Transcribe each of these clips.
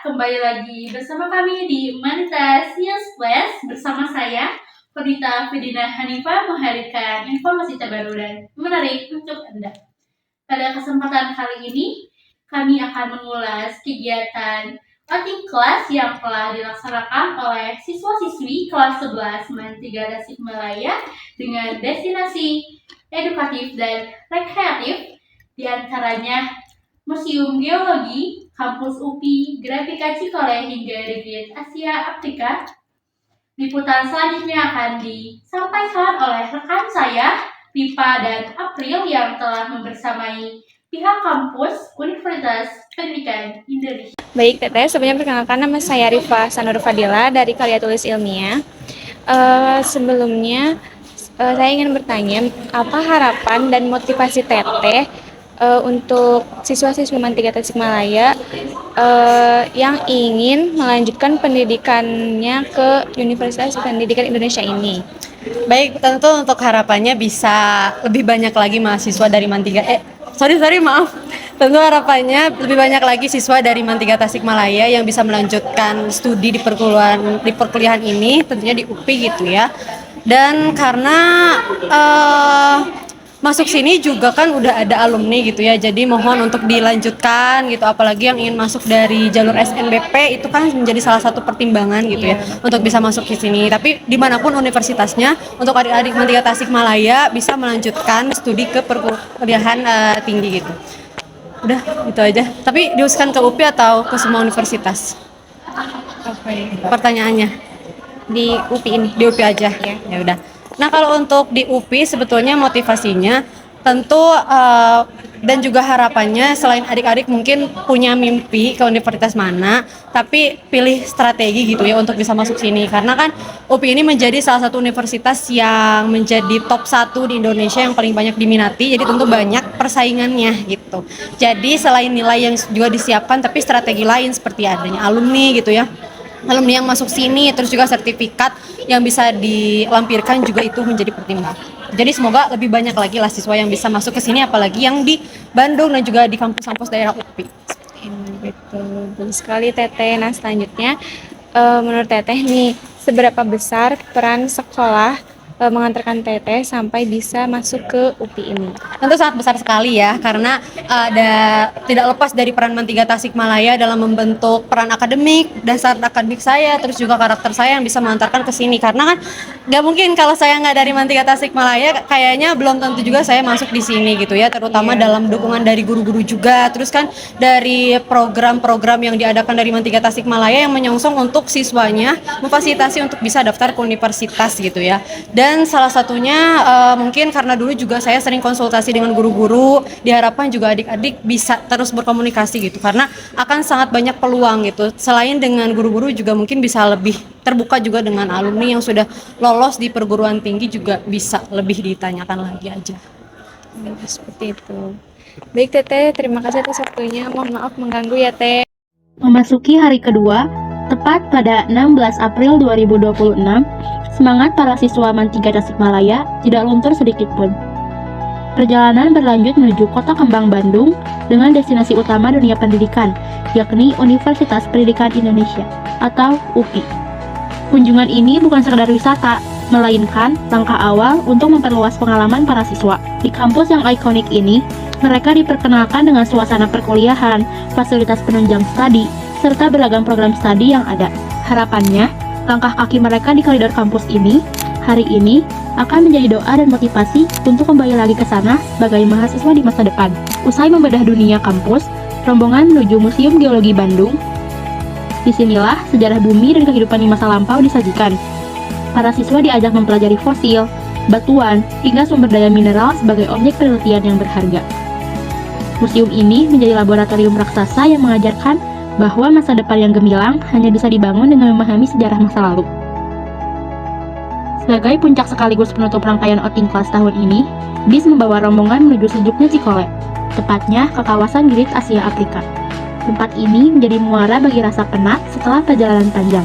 kembali lagi bersama kami di Humanitas News Class bersama saya, Ferdita Fedina Hanifah, menghadirkan informasi terbaru dan menarik untuk Anda. Pada kesempatan kali ini, kami akan mengulas kegiatan outing kelas yang telah dilaksanakan oleh siswa-siswi kelas 11 MAN 3 Tasikmalaya dengan destinasi edukatif dan rekreatif, di antaranya Museum Geologi, Kampus UPI, Grafika Cikole hingga Regret Asia Afrika. Liputan selanjutnya akan disampaikan oleh rekan saya, Pipa dan April, yang telah membersamai pihak kampus Universitas Pendidikan Indonesia. Baik, Teteh, sebelumnya perkenalkan, nama saya Rifa Sanur Fadila dari Karya Tulis Ilmiah. Sebelumnya saya ingin bertanya, apa harapan dan motivasi Teteh untuk siswa-siswi MAN 3 Tasikmalaya yang ingin melanjutkan pendidikannya ke Universitas Pendidikan Indonesia ini? Baik, tentu untuk harapannya bisa lebih banyak lagi mahasiswa dari MAN 3 Tentu harapannya lebih banyak lagi siswa dari MAN 3 Tasikmalaya yang bisa melanjutkan studi di perkuliahan ini, tentunya di UPI gitu ya. Dan karena masuk sini juga kan udah ada alumni gitu ya, jadi mohon untuk dilanjutkan gitu, apalagi yang ingin masuk dari jalur SNBP itu kan menjadi salah satu pertimbangan gitu ya untuk bisa masuk ke sini. Tapi dimanapun universitasnya, untuk adik-adik MAN 3 Tasikmalaya bisa melanjutkan studi ke perkuliahan tinggi gitu. Udah gitu aja. Tapi diusahakan ke UPI atau ke semua universitas? Pertanyaannya Di UPI ini? di UPI aja ya udah. Nah, kalau untuk di UPI sebetulnya motivasinya tentu dan juga harapannya, selain adik-adik mungkin punya mimpi ke universitas mana, tapi pilih strategi gitu ya untuk bisa masuk sini, karena kan UPI ini menjadi salah satu universitas yang menjadi top 1 di Indonesia yang paling banyak diminati, jadi tentu banyak persaingannya gitu. Jadi selain nilai yang juga disiapkan, tapi strategi lain seperti adanya alumni gitu ya, alumni yang masuk sini, terus juga sertifikat yang bisa dilampirkan juga itu menjadi pertimbangan. Jadi semoga lebih banyak lagi lah siswa yang bisa masuk ke sini, apalagi yang di Bandung dan juga di kampus-kampus daerah UPI. Betul sekali, Teteh. Nah, selanjutnya menurut Teteh nih, seberapa besar peran sekolah mengantarkan Teteh sampai bisa masuk ke UPI ini? Tentu sangat besar sekali ya, karena tidak lepas dari peran MAN 3 Tasikmalaya dalam membentuk peran akademik, dasar akademik saya, terus juga karakter saya yang bisa mengantarkan ke sini. Karena kan nggak mungkin kalau saya nggak dari MAN 3 Tasikmalaya, kayaknya belum tentu juga saya masuk di sini gitu ya, terutama dalam dukungan dari guru-guru juga, terus kan dari program-program yang diadakan dari MAN 3 Tasikmalaya yang menyongsong untuk siswanya, memfasilitasi untuk bisa daftar ke universitas gitu ya. Dan salah satunya mungkin karena dulu juga saya sering konsultasi dengan guru-guru, diharapkan juga adik-adik bisa terus berkomunikasi gitu, karena akan sangat banyak peluang gitu. Selain dengan guru-guru juga mungkin bisa lebih terbuka juga dengan alumni yang sudah lolos di perguruan tinggi, juga bisa lebih ditanyakan lagi aja. Seperti itu. Baik, Teteh, terima kasih atas waktunya. Mohon maaf mengganggu ya, Teh. Memasuki hari kedua, tepat pada 16 April 2026, semangat para siswa MAN 3 Tasikmalaya tidak luntur sedikit pun. Perjalanan berlanjut menuju Kota Kembang, Bandung dengan destinasi utama dunia pendidikan, yakni Universitas Pendidikan Indonesia atau UPI. Kunjungan ini bukan sekedar wisata, melainkan langkah awal untuk memperluas pengalaman para siswa. Di kampus yang ikonik ini, mereka diperkenalkan dengan suasana perkuliahan, fasilitas penunjang studi, serta beragam program studi yang ada. Harapannya, langkah kaki mereka di koridor kampus ini hari ini akan menjadi doa dan motivasi untuk kembali lagi ke sana sebagai mahasiswa di masa depan. Usai membedah dunia kampus, rombongan menuju Museum Geologi Bandung. Disinilah sejarah bumi dan kehidupan di masa lampau disajikan. Para siswa diajak mempelajari fosil, batuan, hingga sumber daya mineral sebagai objek penelitian yang berharga. Museum ini menjadi laboratorium raksasa yang mengajarkan bahwa masa depan yang gemilang hanya bisa dibangun dengan memahami sejarah masa lalu. Sebagai puncak sekaligus penutup rangkaian outing kelas tahun ini, bis membawa rombongan menuju sejuknya Cikole, tepatnya ke kawasan Great Asia Afrika. Tempat ini menjadi muara bagi rasa penat setelah perjalanan panjang.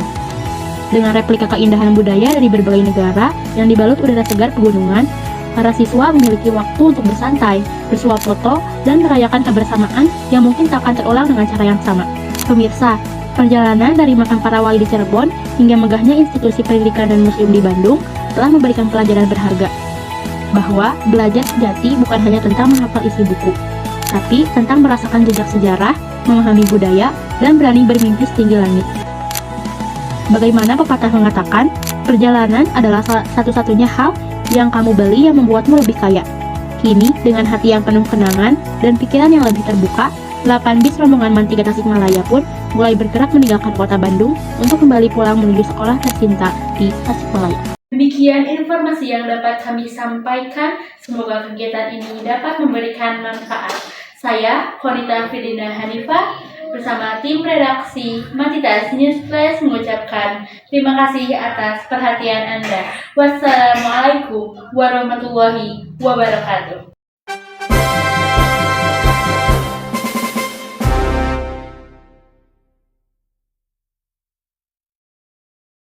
Dengan replika keindahan budaya dari berbagai negara yang dibalut udara segar pegunungan, para siswa memiliki waktu untuk bersantai, bersuap foto, dan merayakan kebersamaan yang mungkin tak akan terulang dengan cara yang sama. Pemirsa, Perjalanan dari makam para wali di Cirebon hingga megahnya institusi pendidikan dan museum di Bandung telah memberikan pelajaran berharga, bahwa belajar sejati bukan hanya tentang menghafal isi buku, tapi tentang merasakan jejak sejarah, memahami budaya, dan berani bermimpi setinggi langit. Bagaimana pepatah mengatakan, perjalanan adalah satu-satunya hal yang kamu beli yang membuatmu lebih kaya. Kini, dengan hati yang penuh kenangan dan pikiran yang lebih terbuka, 8 bis rombongan Man 3 Tasikmalaya pun mulai bergerak meninggalkan kota Bandung untuk kembali pulang menuju sekolah tercinta di Tasikmalaya. Demikian informasi yang dapat kami sampaikan. Semoga kegiatan ini dapat memberikan manfaat. Saya, Konita Fidina Hanifah, bersama tim redaksi Mantitas News Flash mengucapkan terima kasih atas perhatian Anda. Wassalamualaikum warahmatullahi wabarakatuh.